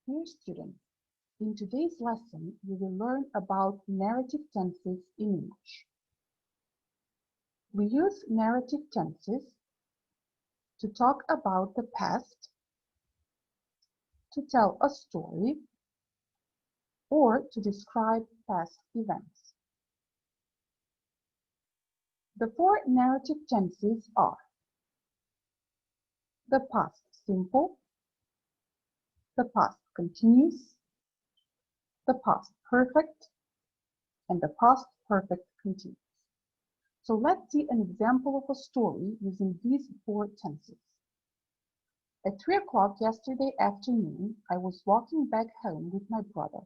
Dear students, in today's lesson, we will learn about narrative tenses in English. We use narrative tenses to talk about the past, to tell a story, or to describe past events. The four narrative tenses are the past simple, the past continuous, the past perfect, and the past perfect continuous. So let's see an example of a story using these four tenses. At 3 o'clock yesterday afternoon, I was walking back home with my brother.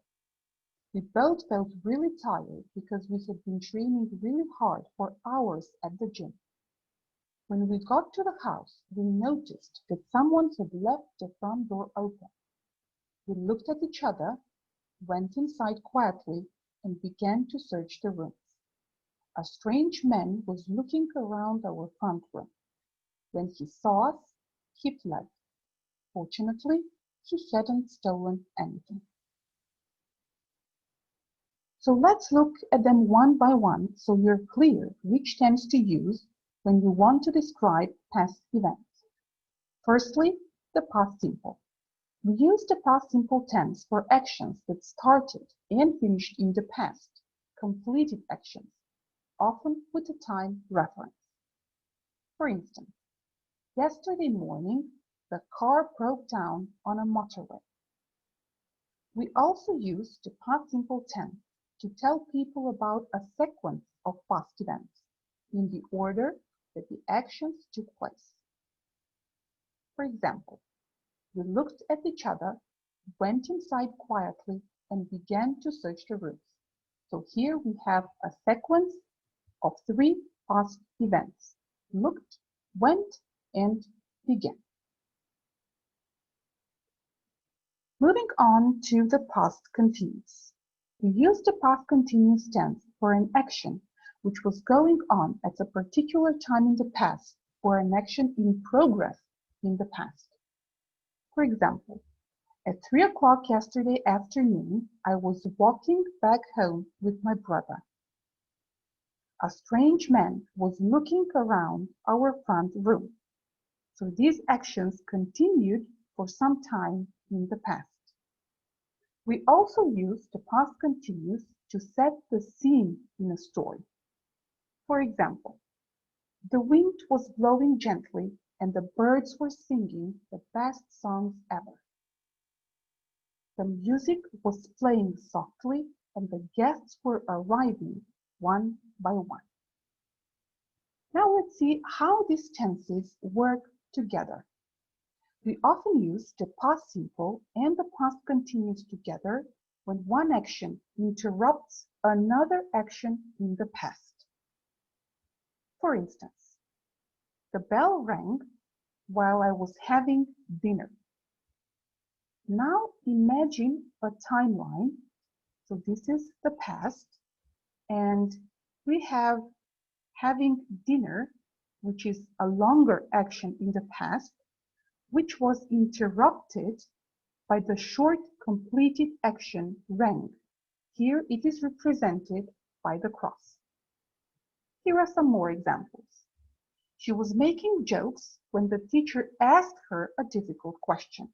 We both felt really tired because we had been training really hard for hours at the gym. When we got to the house, we noticed that someone had left the front door open. We looked at each other, went inside quietly, and began to search the rooms. A strange man was looking around our front room. When he saw us, he fled. Fortunately, he hadn't stolen anything. So let's look at them one by one so you're clear which tense to use when you want to describe past events. Firstly, the past simple. We use the past simple tense for actions that started and finished in the past, completed actions, often with a time reference. For instance, yesterday morning, the car broke down on a motorway. We also use the past simple tense to tell people about a sequence of past events in the order that the actions took place. For example, we looked at each other, went inside quietly, and began to search the rooms. So here we have a sequence of three past events: looked, went, and began. Moving on to the past continuous. We use the past continuous tense for an action which was going on at a particular time in the past or an action in progress in the past. For example, at 3 o'clock yesterday afternoon, I was walking back home with my brother. A strange man was looking around our front room. So these actions continued for some time in the past. We also use the past continuous to set the scene in a story. For example, the wind was blowing gently and the birds were singing the best songs ever. The music was playing softly and the guests were arriving one by one. Now let's see how these tenses work together. We often use the past simple and the past continuous together when one action interrupts another action in the past. For instance, the bell rang while I was having dinner. Now imagine a timeline. So this is the past, and we have having dinner, which is a longer action in the past, which was interrupted by the short completed action rang. Here it is represented by the cross. Here are some more examples. She was making jokes when the teacher asked her a difficult question.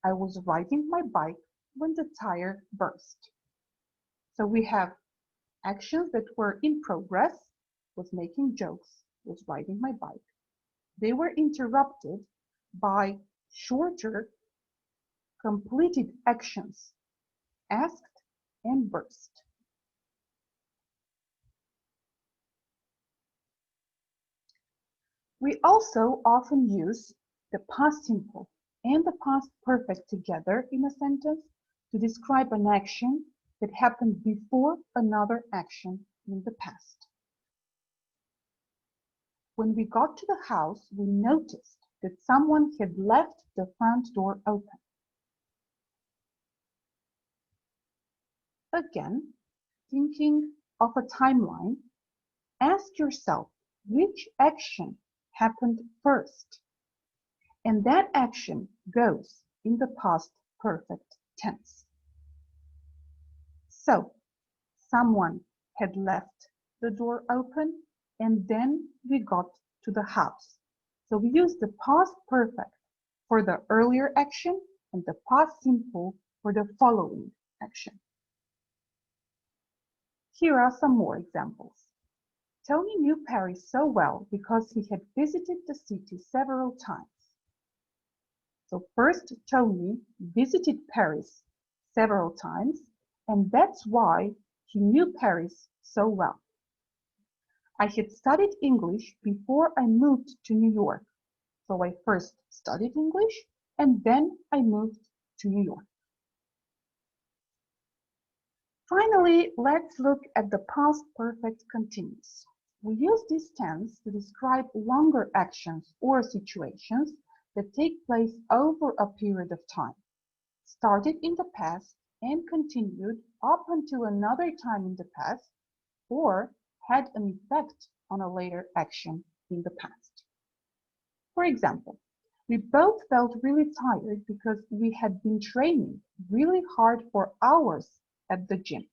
I was riding my bike when the tire burst. So we have actions that were in progress, was making jokes, was riding my bike. They were interrupted by shorter completed actions, asked and burst. We also often use the past simple and the past perfect together in a sentence to describe an action that happened before another action in the past. When we got to the house, we noticed that someone had left the front door open. Again, thinking of a timeline, ask yourself which action happened first, and that action goes in the past perfect tense. So, someone had left the door open and then we got to the house. So we use the past perfect for the earlier action and the past simple for the following action. Here are some more examples. Tony knew Paris so well because he had visited the city several times. So first, Tony visited Paris several times, and that's why he knew Paris so well. I had studied English before I moved to New York. So I first studied English and then I moved to New York. Finally, let's look at the past perfect continuous. We use this tense to describe longer actions or situations that take place over a period of time, started in the past and continued up until another time in the past, or had an effect on a later action in the past. For example, we both felt really tired because we had been training really hard for hours at the gym.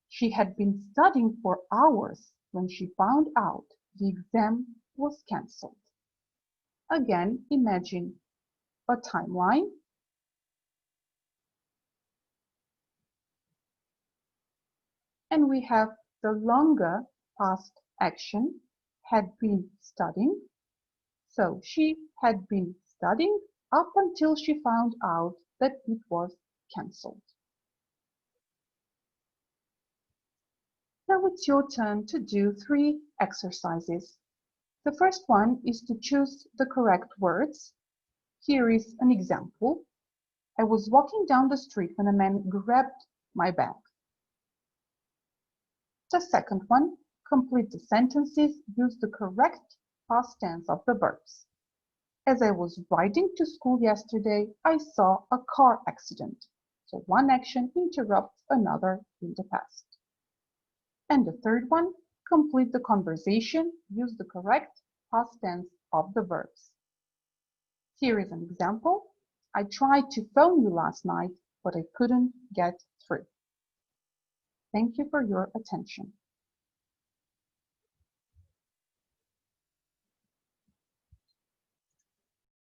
She had been studying for hours when she found out the exam was cancelled. Again, imagine a timeline. And we have the longer past action, had been studying. So she had been studying up until she found out that it was cancelled. Now it's your turn to do 3 exercises. The first one is to choose the correct words. Here is an example. I was walking down the street when a man grabbed my bag. The second one, complete the sentences, use the correct past tense of the verbs. As I was riding to school yesterday, I saw a car accident. So one action interrupts another in the past. And the third one, complete the conversation, use the correct past tense of the verbs. Here is an example. I tried to phone you last night, but I couldn't get through. Thank you for your attention.